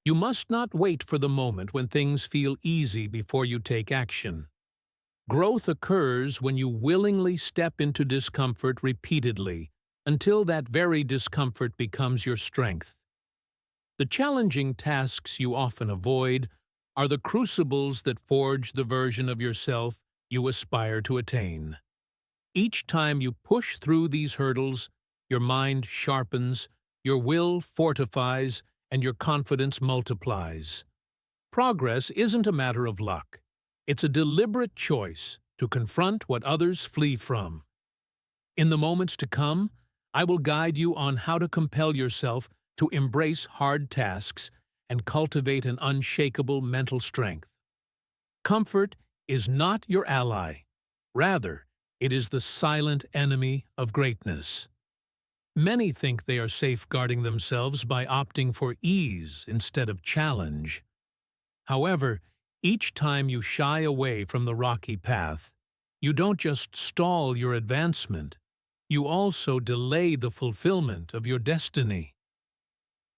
You must not wait for the moment when things feel easy before you take action. Growth occurs when you willingly step into discomfort repeatedly until that very discomfort becomes your strength. The challenging tasks you often avoid are the crucibles that forge the version of yourself you aspire to attain. Each time you push through these hurdles, your mind sharpens, your will fortifies, and your confidence multiplies. Progress isn't a matter of luck. It's a deliberate choice to confront what others flee from. In the moments to come, I will guide you on how to compel yourself to embrace hard tasks and cultivate an unshakable mental strength. Comfort is not your ally. Rather, it is the silent enemy of greatness. Many think they are safeguarding themselves by opting for ease instead of challenge. However, each time you shy away from the rocky path, you don't just stall your advancement, you also delay the fulfillment of your destiny.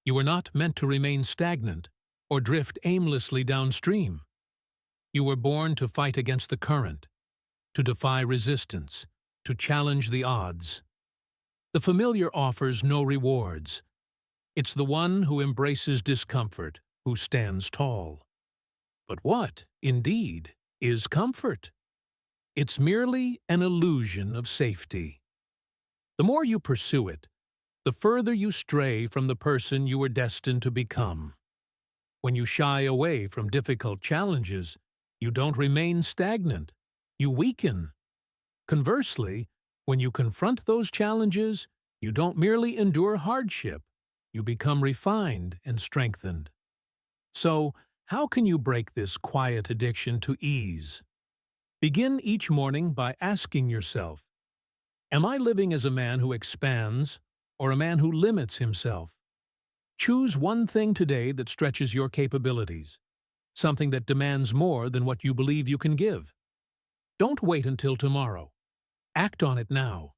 You were not meant to remain stagnant or drift aimlessly downstream. You were born to fight against the current, to defy resistance, to challenge the odds. The familiar offers no rewards. It's the one who embraces discomfort who stands tall. But what, indeed, is comfort? It's merely an illusion of safety. The more you pursue it, the further you stray from the person you were destined to become. When you shy away from difficult challenges, you don't remain stagnant, you weaken. Conversely, when you confront those challenges, you don't merely endure hardship, you become refined and strengthened. So, how can you break this quiet addiction to ease? Begin each morning by asking yourself, am I living as a man who expands or a man who limits himself? Choose one thing today that stretches your capabilities, something that demands more than what you believe you can give. Don't wait until tomorrow. Act on it now.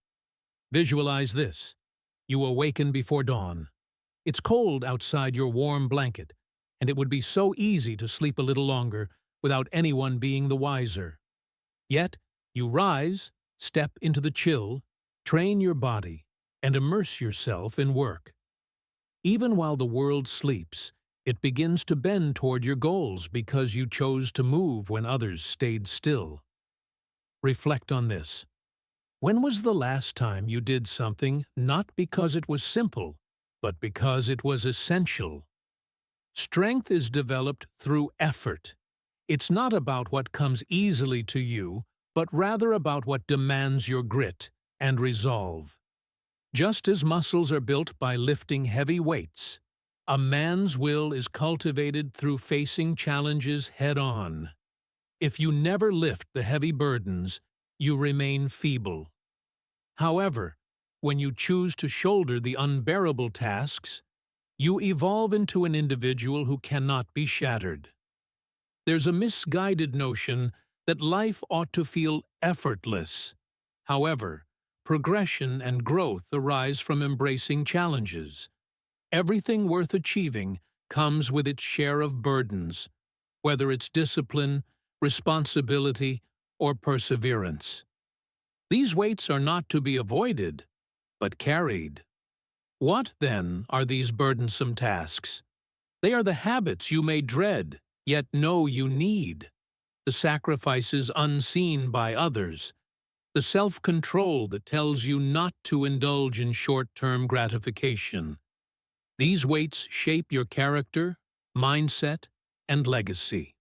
Visualize this. You awaken before dawn. It's cold outside your warm blanket, and it would be so easy to sleep a little longer without anyone being the wiser. Yet, you rise, step into the chill, train your body, and immerse yourself in work. Even while the world sleeps, it begins to bend toward your goals because you chose to move when others stayed still. Reflect on this. When was the last time you did something not because it was simple, but because it was essential? Strength is developed through effort. It's not about what comes easily to you, but rather about what demands your grit and resolve. Just as muscles are built by lifting heavy weights, a man's will is cultivated through facing challenges head-on. If you never lift the heavy burdens, you remain feeble. However, when you choose to shoulder the unbearable tasks, you evolve into an individual who cannot be shattered. There's a misguided notion that life ought to feel effortless. However, progression and growth arise from embracing challenges. Everything worth achieving comes with its share of burdens, whether it's discipline, responsibility, or perseverance. These weights are not to be avoided, but carried. What, then, are these burdensome tasks? They are the habits you may dread, yet know you need, the sacrifices unseen by others, the self-control that tells you not to indulge in short-term gratification. These weights shape your character, mindset, and legacy.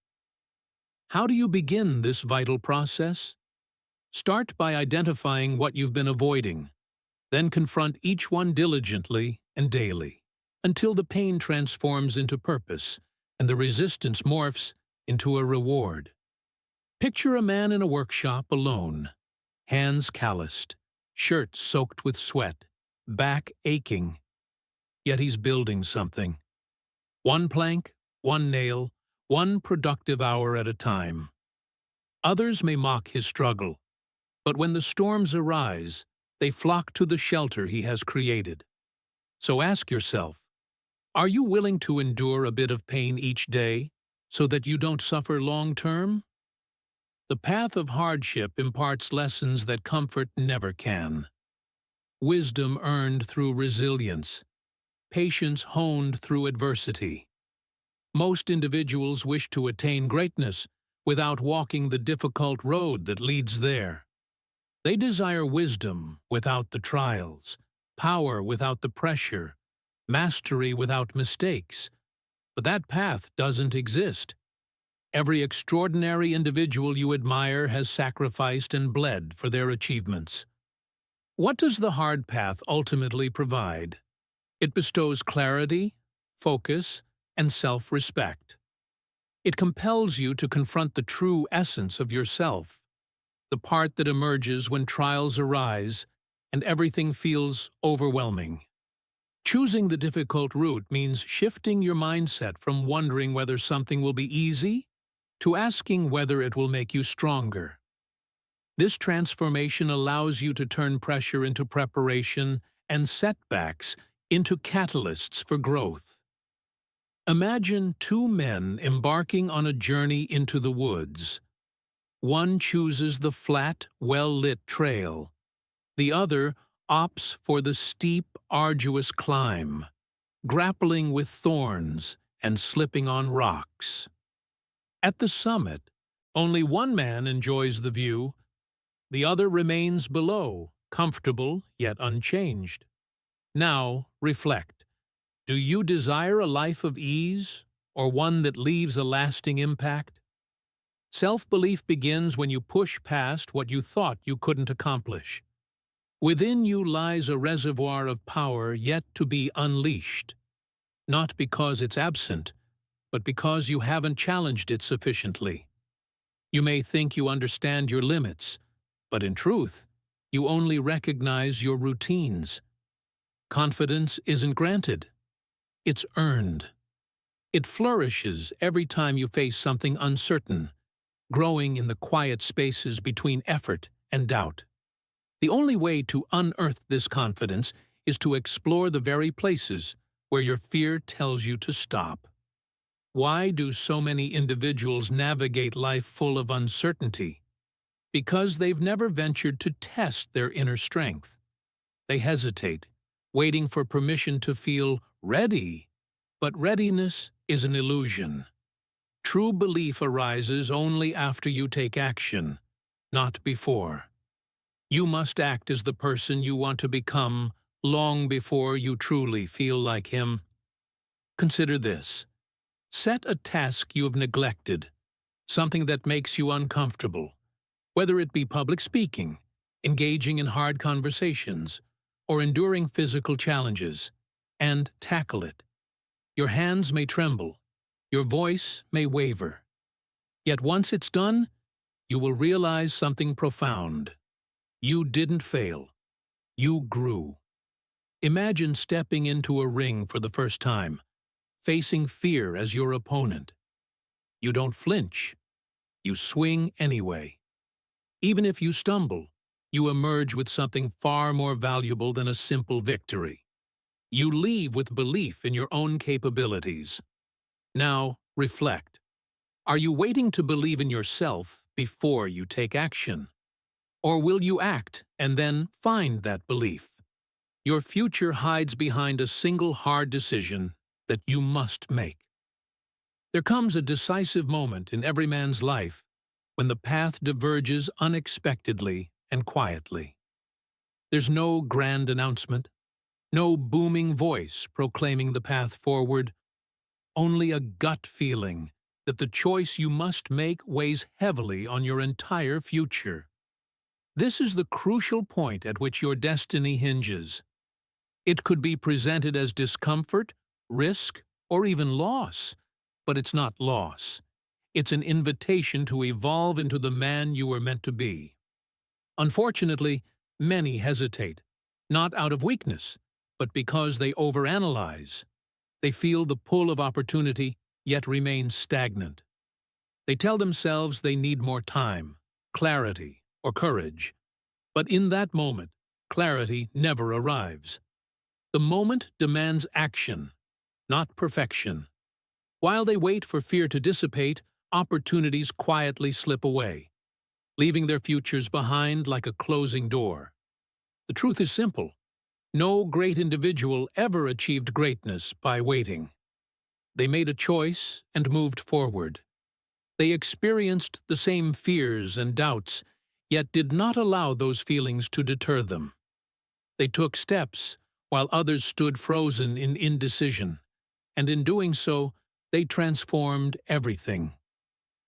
How do you begin this vital process? Start by identifying what you've been avoiding. Then confront each one diligently and daily, until the pain transforms into purpose and the resistance morphs into a reward. Picture a man in a workshop alone, hands calloused, shirt soaked with sweat, back aching. Yet he's building something. One plank, one nail, one productive hour at a time. Others may mock his struggle, but when the storms arise, they flock to the shelter he has created. So ask yourself, Are you willing to endure a bit of pain each day so that you don't suffer long-term? The path of hardship imparts lessons that comfort never can. Wisdom earned through resilience, patience honed through adversity. Most individuals wish to attain greatness without walking the difficult road that leads there. They desire wisdom without the trials, power without the pressure, mastery without mistakes. But that path doesn't exist. Every extraordinary individual you admire has sacrificed and bled for their achievements. What does the hard path ultimately provide? It bestows clarity, focus, and self-respect. It compels you to confront the true essence of yourself, the part that emerges when trials arise and everything feels overwhelming. Choosing the difficult route means shifting your mindset from wondering whether something will be easy to asking whether it will make you stronger. This transformation allows you to turn pressure into preparation and setbacks into catalysts for growth. Imagine two men embarking on a journey into the woods. One chooses the flat, well-lit trail. The other opts for the steep, arduous climb, grappling with thorns and slipping on rocks. At the summit, only one man enjoys the view. The other remains below, comfortable yet unchanged. Now, reflect. Do you desire a life of ease, or one that leaves a lasting impact? Self-belief begins when you push past what you thought you couldn't accomplish. Within you lies a reservoir of power yet to be unleashed, not because it's absent, but because you haven't challenged it sufficiently. You may think you understand your limits, but in truth, you only recognize your routines. Confidence isn't granted. It's earned. It flourishes every time you face something uncertain, growing in the quiet spaces between effort and doubt. The only way to unearth this confidence is to explore the very places where your fear tells you to stop. Why do so many individuals navigate life full of uncertainty? Because they've never ventured to test their inner strength. They hesitate, waiting for permission to feel ready. But readiness is an illusion. True belief arises only after you take action, not before. You must act as the person you want to become long before you truly feel like him. Consider this. Set a task you have neglected, something that makes you uncomfortable, whether it be public speaking, engaging in hard conversations, or enduring physical challenges, and tackle it. Your hands may tremble, your voice may waver. Yet once it's done, you will realize something profound. You didn't fail. You grew. Imagine stepping into a ring for the first time, facing fear as your opponent. You don't flinch. You swing anyway. Even if you stumble, you emerge with something far more valuable than a simple victory. You leave with belief in your own capabilities. Now, reflect. Are you waiting to believe in yourself before you take action? Or will you act and then find that belief? Your future hides behind a single hard decision that you must make. There comes a decisive moment in every man's life when the path diverges unexpectedly and quietly. There's no grand announcement, no booming voice proclaiming the path forward, only a gut feeling that the choice you must make weighs heavily on your entire future. This is the crucial point at which your destiny hinges. It could be presented as discomfort, risk, or even loss, but it's not loss. It's an invitation to evolve into the man you were meant to be. Unfortunately, many hesitate, not out of weakness, but because they overanalyze. They feel the pull of opportunity, yet remain stagnant. They tell themselves they need more time, clarity, or courage. But in that moment, clarity never arrives. The moment demands action, not perfection. While they wait for fear to dissipate, opportunities quietly slip away, leaving their futures behind like a closing door. The truth is simple. No great individual ever achieved greatness by waiting. They made a choice and moved forward. They experienced the same fears and doubts, yet did not allow those feelings to deter them. They took steps while others stood frozen in indecision, and in doing so, they transformed everything.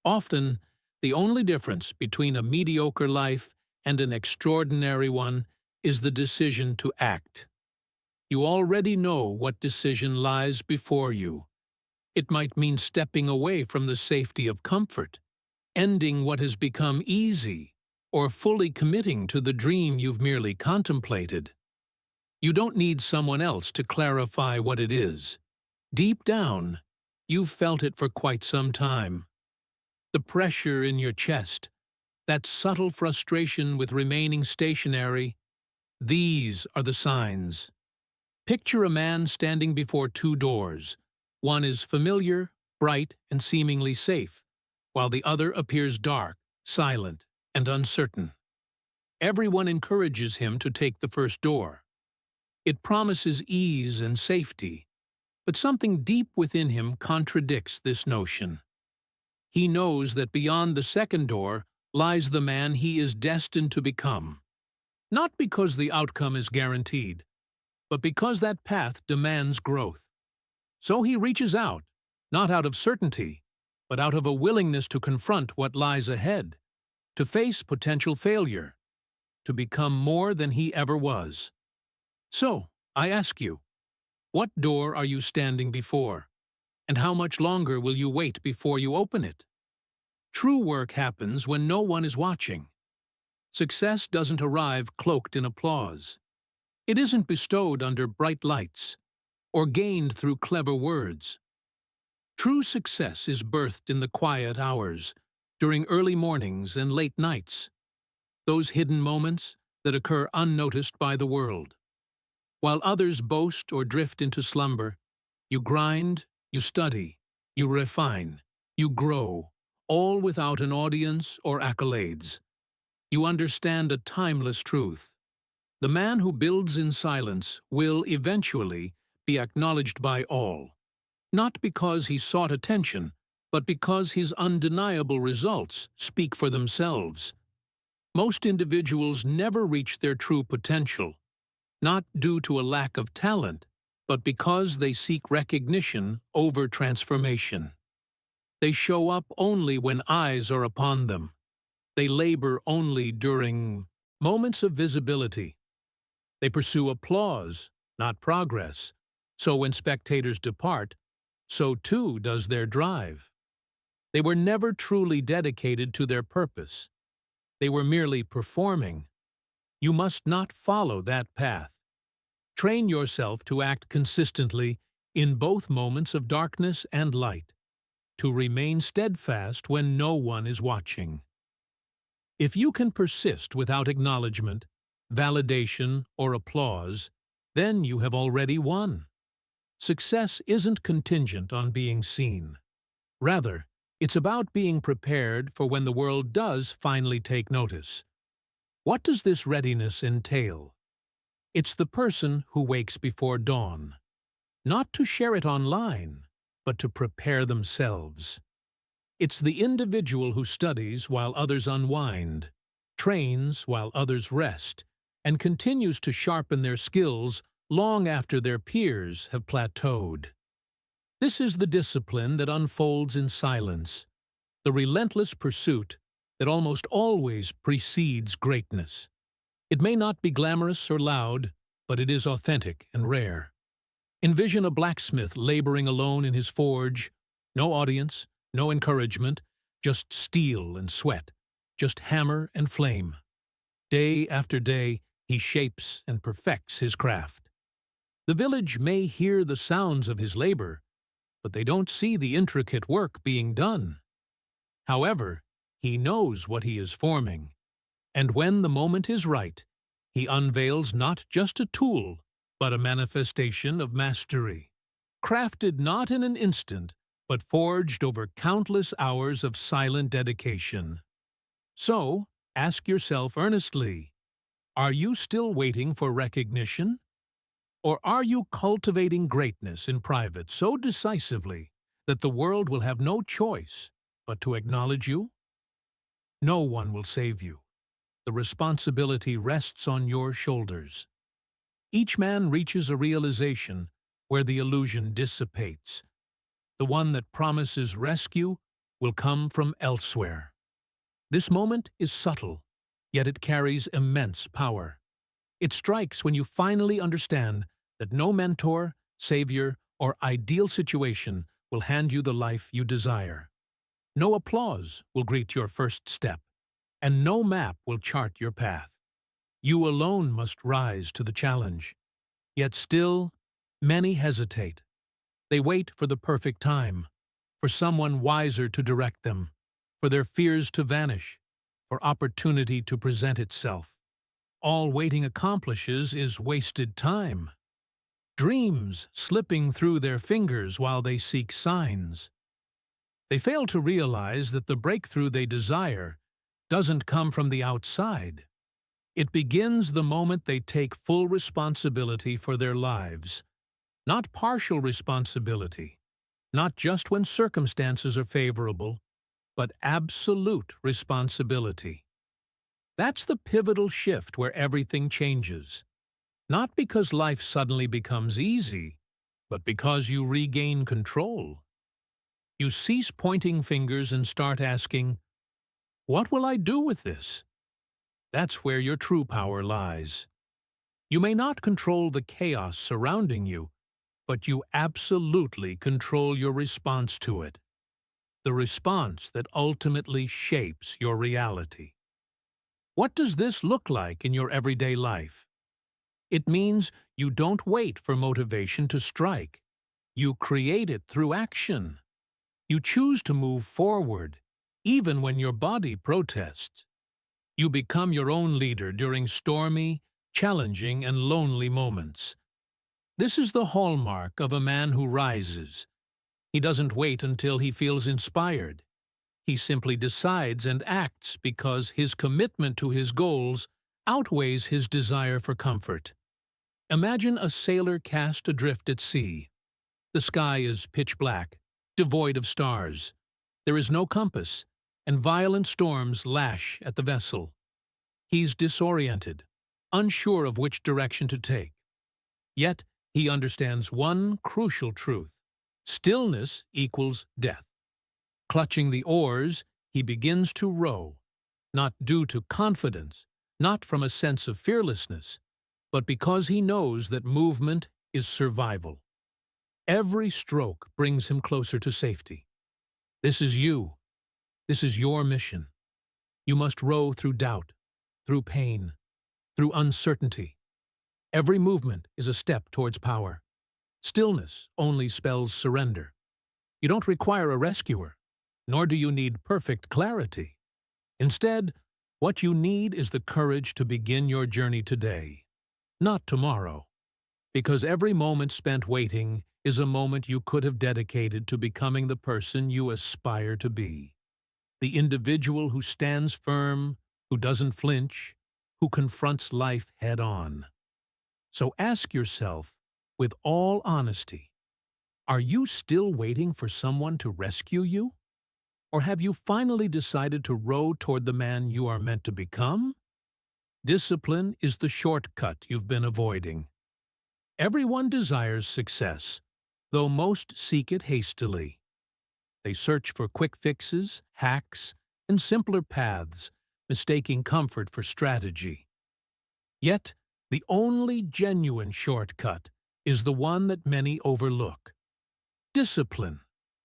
Often, the only difference between a mediocre life and an extraordinary one is the decision to act. You already know what decision lies before you. It might mean stepping away from the safety of comfort, ending what has become easy, or fully committing to the dream you've merely contemplated. You don't need someone else to clarify what it is. Deep down, you've felt it for quite some time. The pressure in your chest, that subtle frustration with remaining stationary, these are the signs. Picture a man standing before two doors. One is familiar, bright, and seemingly safe, while the other appears dark, silent, and uncertain. Everyone encourages him to take the first door. It promises ease and safety, but something deep within him contradicts this notion. He knows that beyond the second door lies the man he is destined to become, not because the outcome is guaranteed, but because that path demands growth. So he reaches out, not out of certainty, but out of a willingness to confront what lies ahead, to face potential failure, to become more than he ever was. So, I ask you, what door are you standing before? And how much longer will you wait before you open it? True work happens when no one is watching. Success doesn't arrive cloaked in applause. It isn't bestowed under bright lights, or gained through clever words. True success is birthed in the quiet hours, during early mornings and late nights, those hidden moments that occur unnoticed by the world. While others boast or drift into slumber, you grind, you study, you refine, you grow, all without an audience or accolades. You understand a timeless truth. The man who builds in silence will eventually be acknowledged by all, not because he sought attention, but because his undeniable results speak for themselves. Most individuals never reach their true potential, not due to a lack of talent, but because they seek recognition over transformation. They show up only when eyes are upon them. They labor only during moments of visibility. They pursue applause, not progress. So when spectators depart, so too does their drive. They were never truly dedicated to their purpose. They were merely performing. You must not follow that path. Train yourself to act consistently in both moments of darkness and light, to remain steadfast when no one is watching. If you can persist without acknowledgement, validation, or applause, then you have already won. Success isn't contingent on being seen. Rather, it's about being prepared for when the world does finally take notice. What does this readiness entail? It's the person who wakes before dawn, not to share it online, but to prepare themselves. It's the individual who studies while others unwind, trains while others rest, and continues to sharpen their skills long after their peers have plateaued. This is the discipline that unfolds in silence, the relentless pursuit that almost always precedes greatness. It may not be glamorous or loud, but it is authentic and rare. Envision a blacksmith laboring alone in his forge, no audience, no encouragement, just steel and sweat, just hammer and flame. Day after day, he shapes and perfects his craft. The village may hear the sounds of his labor, but they don't see the intricate work being done. However, he knows what he is forming, and when the moment is right, he unveils not just a tool, but a manifestation of mastery. crafted not in an instant, but forged over countless hours of silent dedication. So, ask yourself earnestly, are you still waiting for recognition? Or are you cultivating greatness in private so decisively that the world will have no choice but to acknowledge you? No one will save you. The responsibility rests on your shoulders. Each man reaches a realization where the illusion dissipates. The one that promises rescue will come from elsewhere. This moment is subtle, yet it carries immense power. It strikes when you finally understand that no mentor, savior, or ideal situation will hand you the life you desire. No applause will greet your first step, and no map will chart your path. You alone must rise to the challenge. Yet still, many hesitate. They wait for the perfect time, for someone wiser to direct them, for their fears to vanish, for opportunity to present itself. All waiting accomplishes is wasted time. Dreams slipping through their fingers while they seek signs. They fail to realize that the breakthrough they desire doesn't come from the outside. It begins the moment they take full responsibility for their lives, not partial responsibility, not just when circumstances are favorable, but absolute responsibility. That's the pivotal shift where everything changes. Not because life suddenly becomes easy, but because you regain control. You cease pointing fingers and start asking, "What will I do with this?" That's where your true power lies. You may not control the chaos surrounding you, but you absolutely control your response to it. The response that ultimately shapes your reality. What does this look like in your everyday life? It means you don't wait for motivation to strike. You create it through action. You choose to move forward, even when your body protests. You become your own leader during stormy, challenging, and lonely moments. This is the hallmark of a man who rises. He doesn't wait until he feels inspired. He simply decides and acts because his commitment to his goals outweighs his desire for comfort. Imagine a sailor cast adrift at sea. The sky is pitch black, devoid of stars. There is no compass, and violent storms lash at the vessel. He's disoriented, unsure of which direction to take. Yet, he understands one crucial truth. Stillness equals death. Clutching the oars, he begins to row, not due to confidence, not from a sense of fearlessness, but because he knows that movement is survival. Every stroke brings him closer to safety. This is you. This is your mission. You must row through doubt, through pain, through uncertainty. Every movement is a step towards power. Stillness only spells surrender. You don't require a rescuer, nor do you need perfect clarity. Instead, what you need is the courage to begin your journey today, not tomorrow, because every moment spent waiting is a moment you could have dedicated to becoming the person you aspire to be. The individual who stands firm, who doesn't flinch, who confronts life head-on. So ask yourself, with all honesty, are you still waiting for someone to rescue you? Or have you finally decided to row toward the man you are meant to become? Discipline is the shortcut you've been avoiding. Everyone desires success, though most seek it hastily. They search for quick fixes, hacks, and simpler paths, mistaking comfort for strategy. Yet, the only genuine shortcut is the one that many overlook. Discipline,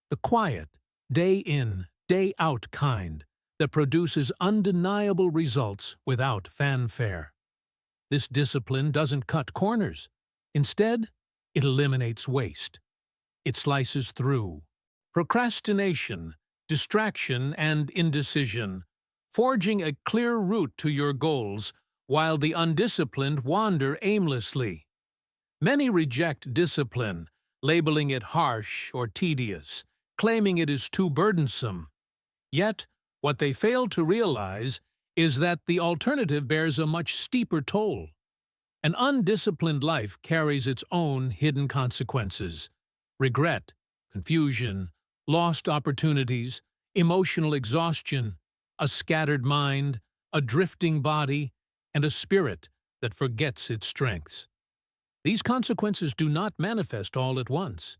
the quiet, day-in, day-out kind that produces undeniable results without fanfare. This discipline doesn't cut corners. Instead, it eliminates waste. It slices through procrastination, distraction, and indecision, forging a clear route to your goals while the undisciplined wander aimlessly. Many reject discipline labeling it harsh or tedious, claiming it is too burdensome. Yet, what they fail to realize is that the alternative bears a much steeper toll. An undisciplined life carries its own hidden consequences: regret, confusion, lost opportunities, emotional exhaustion, a scattered mind, a drifting body, and a spirit that forgets its strengths. These consequences do not manifest all at once.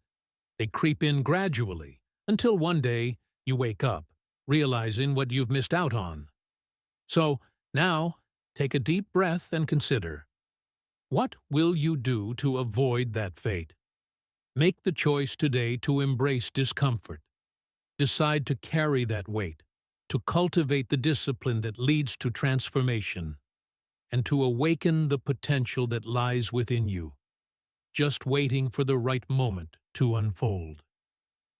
They creep in gradually, until one day you wake up, realizing what you've missed out on. So, now, take a deep breath and consider, what will you do to avoid that fate? Make the choice today to embrace discomfort. Decide to carry that weight, to cultivate the discipline that leads to transformation, and to awaken the potential that lies within you, just waiting for the right moment to unfold.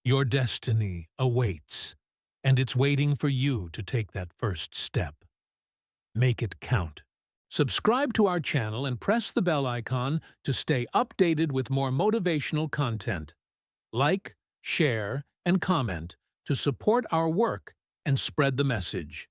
Your destiny awaits, and it's waiting for you to take that first step. Make it count. Subscribe to our channel and press the bell icon to stay updated with more motivational content. Like, share, and comment to support our work and spread the message.